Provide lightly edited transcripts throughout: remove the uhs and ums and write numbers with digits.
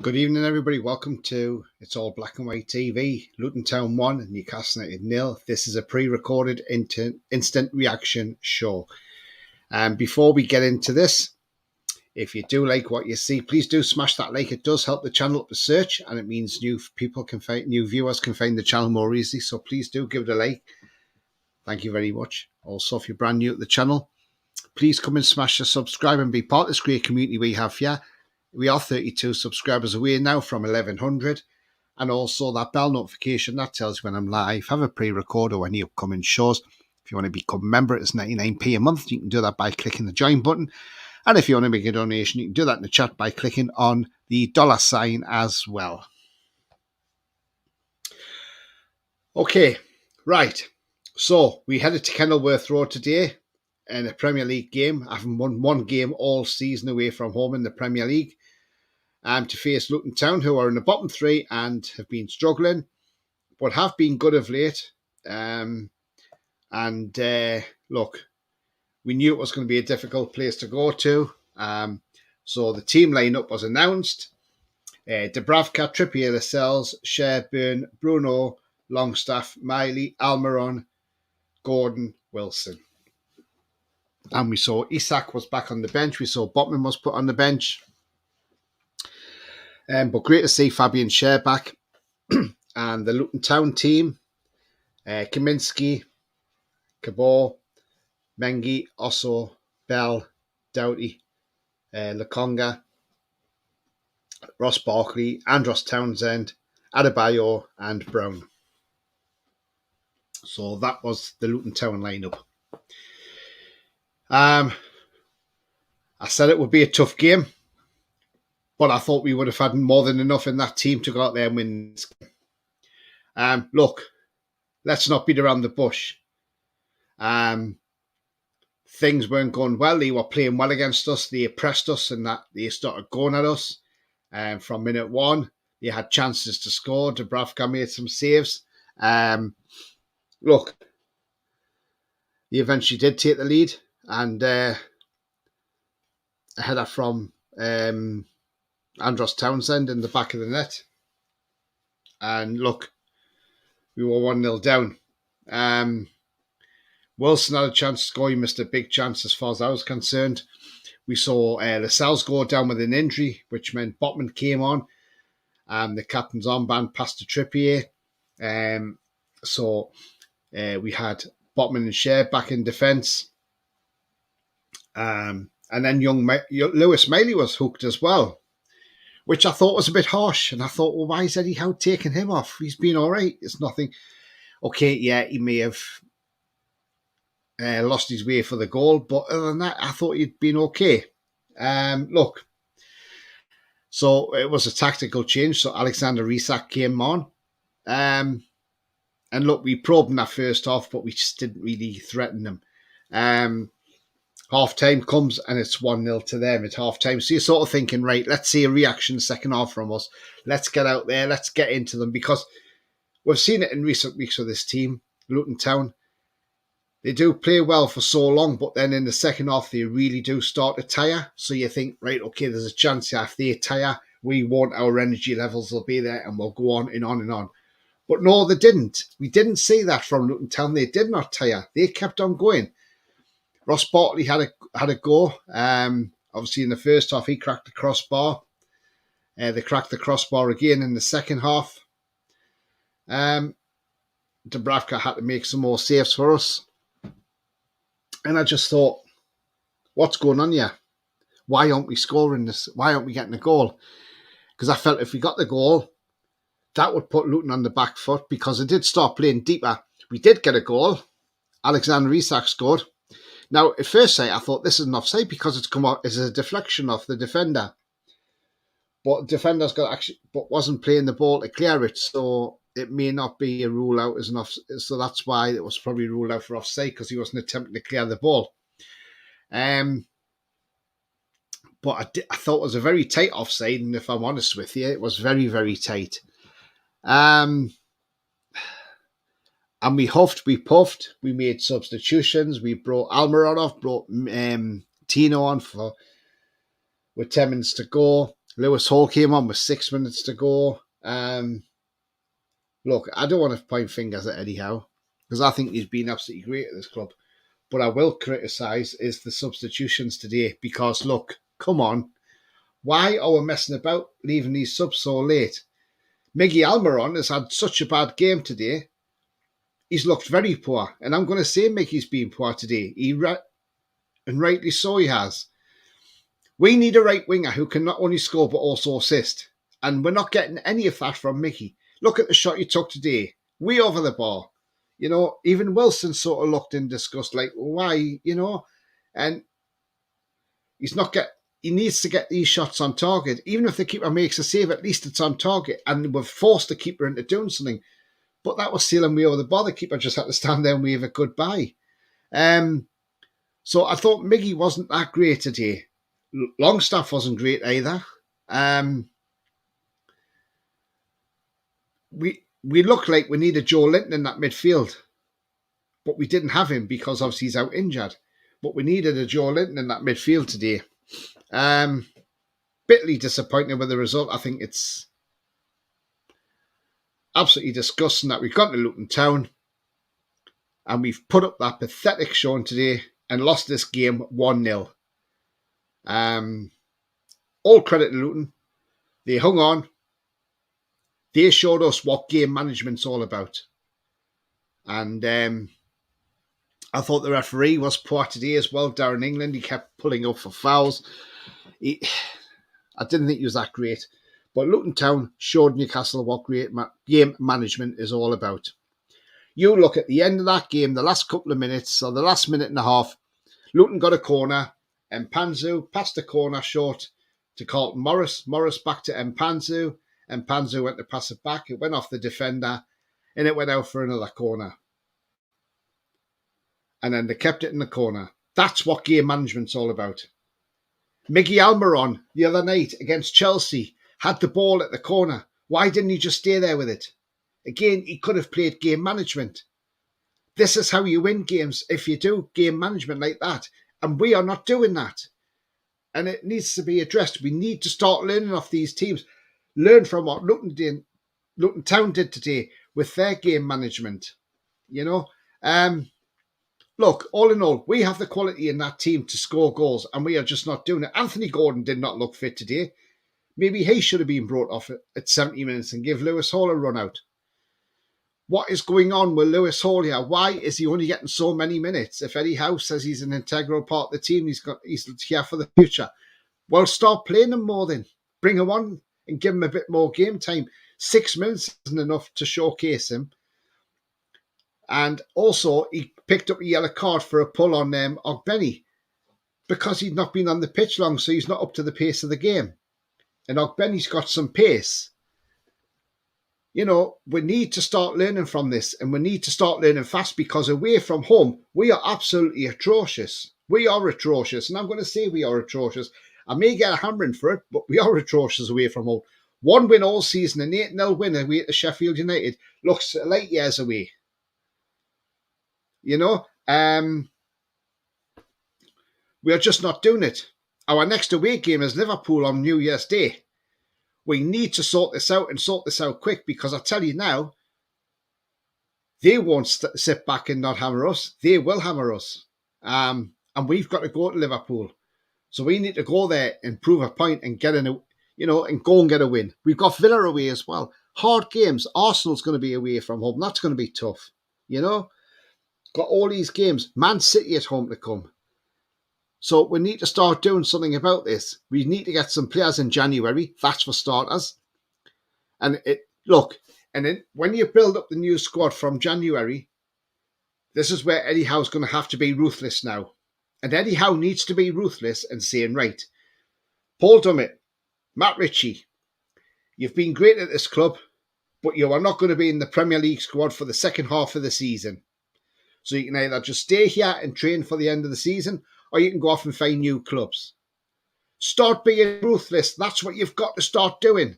Good evening, everybody. Welcome to It's All Black and White TV. Luton Town 1, Newcastle United 0. This is a pre-recorded instant reaction show. And before we get into this, if you do like what you see, please do smash that like. It does help the channel up the search, and it means new viewers can find the channel more easily. So please do give it a like. Thank you very much. Also, if you're brand new at the channel, please come and smash the subscribe and be part of this great community we have here. We are 32 subscribers away now from 1100, and also that bell notification that tells you when I'm live, have a pre-record or any upcoming shows. If you want to become a member, it's 99p a month. You can do that by clicking the join button, and if you want to make a donation, you can do that in the chat by clicking on the $sign as well. Okay, right, so we headed to Kenilworth Road today in a Premier League game, having won one game all season away from home in the Premier League, to face Luton Town, who are in the bottom three and have been struggling, but have been good of late. Look, we knew it was going to be a difficult place to go to. So the team lineup was announced. Dubravka, Trippier, Lascelles, Sherburn, Bruno, Longstaff, Miley, Almiron, Gordon, Wilson. And we saw Isak was back on the bench. We saw Botman was put on the bench. But great to see Fabian Schär back. And the Luton Town team, Kaminski, Cabot, Mengi, Osso, Bell, Doughty, Lakonga, Ross Barkley, Andros Townsend, Adebayo and Brown. So that was the Luton Town lineup. I said it would be a tough game, but I thought we would have had more than enough in that team to go out there and win this game. Look, let's not beat around the bush. Things weren't going well. They were playing well against us. They oppressed us, and that they started going at us. From minute one, they had chances to score. Dubravka made some saves. Look, they eventually did take the lead, and a header from Andros Townsend in the back of the net. And look, we were 1-0 down. Wilson had a chance to score. He missed a big chance as far as I was concerned. We saw Lascelles go down with an injury, which meant Botman came on. The captain's armband passed to Trippier. So we had Botman and Schär back in defence. And then young Lewis Miley was hooked as well, which I thought was a bit harsh. And I thought, well, why is Eddie Howe taking him off? He's been all right. It's nothing. Okay, yeah, he may have lost his way for the goal, but other than that, I thought he'd been okay. Look, so it was a tactical change. So Alexander Isak came on. And look, we probed in that first half, but we just didn't really threaten them. Half time comes and it's 1-0 to them at half time. So you're sort of thinking, right, let's see a reaction second half from us. Let's get out there. Let's get into them, because we've seen it in recent weeks with this team, Luton Town. They do play well for so long, but then in the second half, they really do start to tire. So you think, right, okay, there's a chance here. If they tire, our energy levels will be there and we'll go on and on and on. But no, they didn't. We didn't see that from Luton Town. They did not tire. They kept on going. Ross Barkley had a go. Obviously, in the first half, he cracked the crossbar. They cracked the crossbar again in the second half. Dubravka had to make some more saves for us. And I just thought, what's going on here? Why aren't we scoring this? Why aren't we getting a goal? Because I felt if we got the goal, that would put Luton on the back foot, because it did start playing deeper. We did get a goal. Alexander Isak scored. Now, at first sight, I thought this is an offside because it's come out as a deflection off the defender. But the defender's wasn't playing the ball to clear it, so it may not be a rule out as an offside. So that's why it was probably ruled out for offside, because he wasn't attempting to clear the ball. But I thought it was a very tight offside, and if I'm honest with you, it was very, very tight. And we huffed, we puffed, we made substitutions. We brought Almiron off, brought Tino on with 10 minutes to go. Lewis Hall came on with 6 minutes to go. Look, I don't want to point fingers at Eddie Howe because I think he's been absolutely great at this club. But I will criticise is the substitutions today because, look, come on. Why are we messing about leaving these subs so late? Miggy Almiron has had such a bad game today. He's looked very poor. And I'm going to say Miggy's been poor today. And rightly so he has. We need a right winger who can not only score but also assist. And we're not getting any of that from Miggy. Look at the shot he took today. Way over the bar. You know, even Wilson sort of looked in disgust, like, why, you know? And he needs to get these shots on target. Even if the keeper makes a save, at least it's on target. And we've forced the keeper into doing something. But that was sailing way over the bar. The keeper just had to stand there and wave a goodbye. So I thought Miggy wasn't that great today. Longstaff wasn't great either. We look like we needed Joe Linton in that midfield. But we didn't have him because obviously he's out injured. But we needed a Joe Linton in that midfield today. Bitterly disappointed with the result. I think it's absolutely disgusting that we've gone to Luton Town and we've put up that pathetic showing today and lost this game 1-0. All credit to Luton. They hung on. They showed us what game management's all about. And I thought the referee was poor today as well, Darren England. He kept pulling up for fouls. I didn't think he was that great. But Luton Town showed Newcastle what great game management is all about. You look at the end of that game, the last couple of minutes, or the last minute and a half, Luton got a corner, Mpanzu passed the corner short to Carlton Morris. Morris back to Mpanzu. Mpanzu went to pass it back. It went off the defender, and it went out for another corner. And then they kept it in the corner. That's what game management's all about. Miggy Almiron, the other night against Chelsea, had the ball at the corner. Why didn't he just stay there with it? Again, he could have played game management. This is how you win games, if you do game management like that. And we are not doing that. And it needs to be addressed. We need to start learning off these teams. Learn from what Luton Town did today with their game management. You know? Look, all in all, we have the quality in that team to score goals, and we are just not doing it. Anthony Gordon did not look fit today. Maybe he should have been brought off at 70 minutes and give Lewis Hall a run out. What is going on with Lewis Hall here? Why is he only getting so many minutes? If Eddie Howe says he's an integral part of the team, he's here for the future. Well, start playing him more then. Bring him on and give him a bit more game time. 6 minutes isn't enough to showcase him. And also, he picked up a yellow card for a pull on Ogbenny because he'd not been on the pitch long, so he's not up to the pace of the game. And Ogbenny's got some pace. You know, we need to start learning from this, and we need to start learning fast because away from home, we are absolutely atrocious. We are atrocious, and I'm going to say we are atrocious. I may get a hammering for it, but we are atrocious away from home. One win all season, an 8-0 win away to Sheffield United, looks light years away. You know, we are just not doing it. Our next away game is Liverpool on New Year's Day. We need to sort this out and sort this out quick because I tell you now, they won't sit back and not hammer us. They will hammer us. And we've got to go to Liverpool. So we need to go there and prove a point and get and go and get a win. We've got Villa away as well. Hard games. Arsenal's going to be away from home. That's going to be tough. You know, got all these games. Man City at home to come. So we need to start doing something about this. We need to get some players in January. That's for starters. And when you build up the new squad from January, this is where Eddie Howe's going to have to be ruthless now. And Eddie Howe needs to be ruthless and saying, right, Paul Dummett, Matt Ritchie, you've been great at this club, but you are not going to be in the Premier League squad for the second half of the season. So you can either just stay here and train for the end of the season, or you can go off and find new clubs. Start being ruthless. That's what you've got to start doing.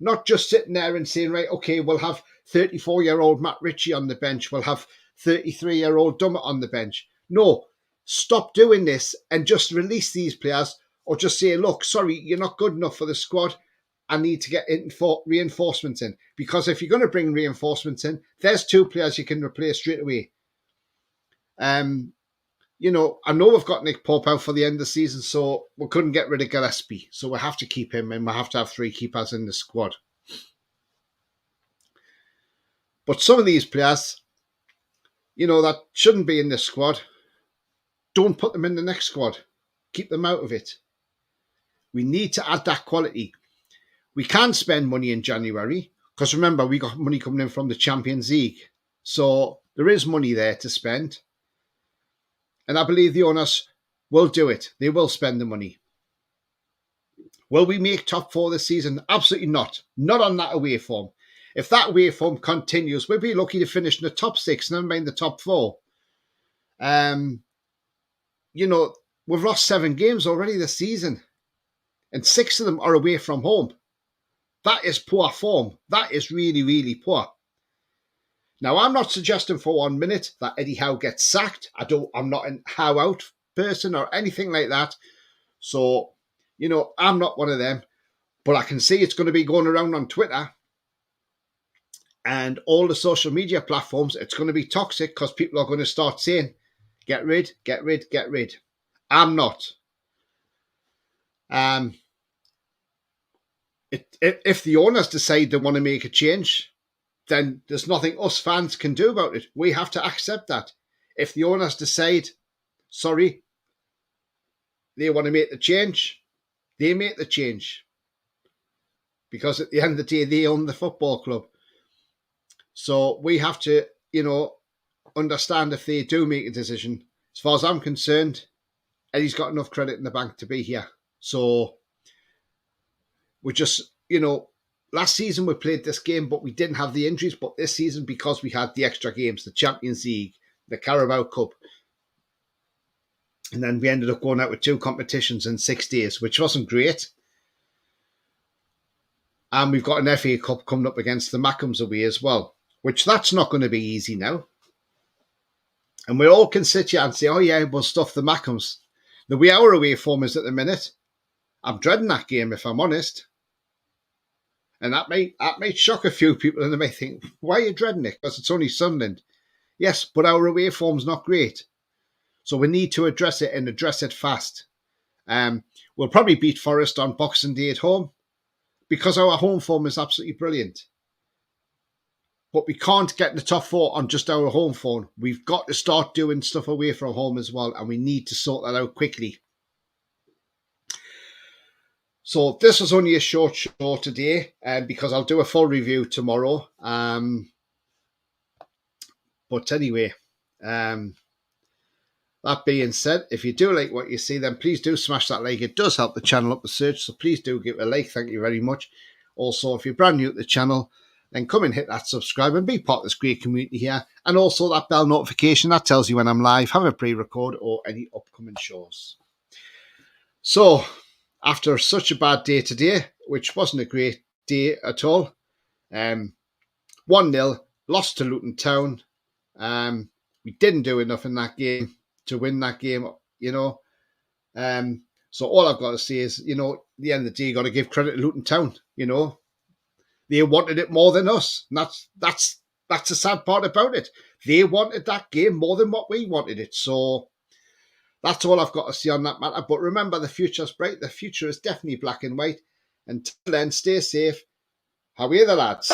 Not just sitting there and saying, right, okay, we'll have 34-year-old Matt Ritchie on the bench. We'll have 33-year-old Dummett on the bench. No, stop doing this and just release these players or just say, look, sorry, you're not good enough for the squad. I need to get reinforcements in. Because if you're going to bring reinforcements in, there's 2 players you can replace straight away. You know, I know we've got Nick Pope out for the end of the season, so we couldn't get rid of Gillespie. So we have to keep him, and we have to have 3 keepers in the squad. But some of these players, you know, that shouldn't be in this squad, don't put them in the next squad. Keep them out of it. We need to add that quality. We can spend money in January, because remember, we got money coming in from the Champions League. So there is money there to spend. And I believe the owners will do it. They will spend the money. Will we make top 4 this season? Absolutely not. Not on that away form. If that away form continues, we'll be lucky to finish in the top 6, never mind the top 4. You know, we've lost 7 games already this season, and 6 of them are away from home. That is poor form. That is really, really poor. Now, I'm not suggesting for 1 minute that Eddie Howe gets sacked. I'm not a Howe out person or anything like that. So, you know, I'm not one of them. But I can see it's going to be going around on Twitter and all the social media platforms. It's going to be toxic because people are going to start saying, get rid, get rid, get rid. I'm not. If the owners decide they want to make a change, then there's nothing us fans can do about it. We have to accept that. If the owners decide, sorry, they want to make the change, they make the change. Because at the end of the day, they own the football club. So we have to, you know, understand if they do make a decision. As far as I'm concerned, Eddie's got enough credit in the bank to be here. So we just, you know, last season we played this game, but we didn't have the injuries. But this season, because we had the extra games, the Champions League, the Carabao Cup, and then we ended up going out with 2 competitions in 6 days, which wasn't great. And we've got an FA Cup coming up against the Mackhams away as well, which that's not going to be easy now. And we all can sit here and say, oh yeah, we'll stuff the Mackhams. The way our away form is at the minute, I'm dreading that game, if I'm honest. And that might shock a few people, and they may think, why are you dreading it? Because it's only Sunderland. Yes, but our away form's not great. So we need to address it, and address it fast. We'll probably beat Forest on Boxing Day at home, because our home form is absolutely brilliant. But we can't get in the top 4 on just our home form. We've got to start doing stuff away from home as well, and we need to sort that out quickly. So this was only a short show today, because I'll do a full review tomorrow. But anyway, that being said, if you do like what you see, then please do smash that like. It does help the channel up the search, so please do give it a like. Thank you very much. Also, if you're brand new to the channel, then come and hit that subscribe and be part of this great community here. And also that bell notification, that tells you when I'm live, have a pre-record, or any upcoming shows. So, after such a bad day today, which wasn't a great day at all, 1-0, lost to Luton Town. We didn't do enough in that game to win that game, you know. So all I've got to say is, you know, at the end of the day, you got to give credit to Luton Town, you know. They wanted it more than us. And that's the sad part about it. They wanted that game more than what we wanted it. So that's all I've got to say on that matter. But remember, the future's bright. The future is definitely black and white. Until then, stay safe. How are you, the lads?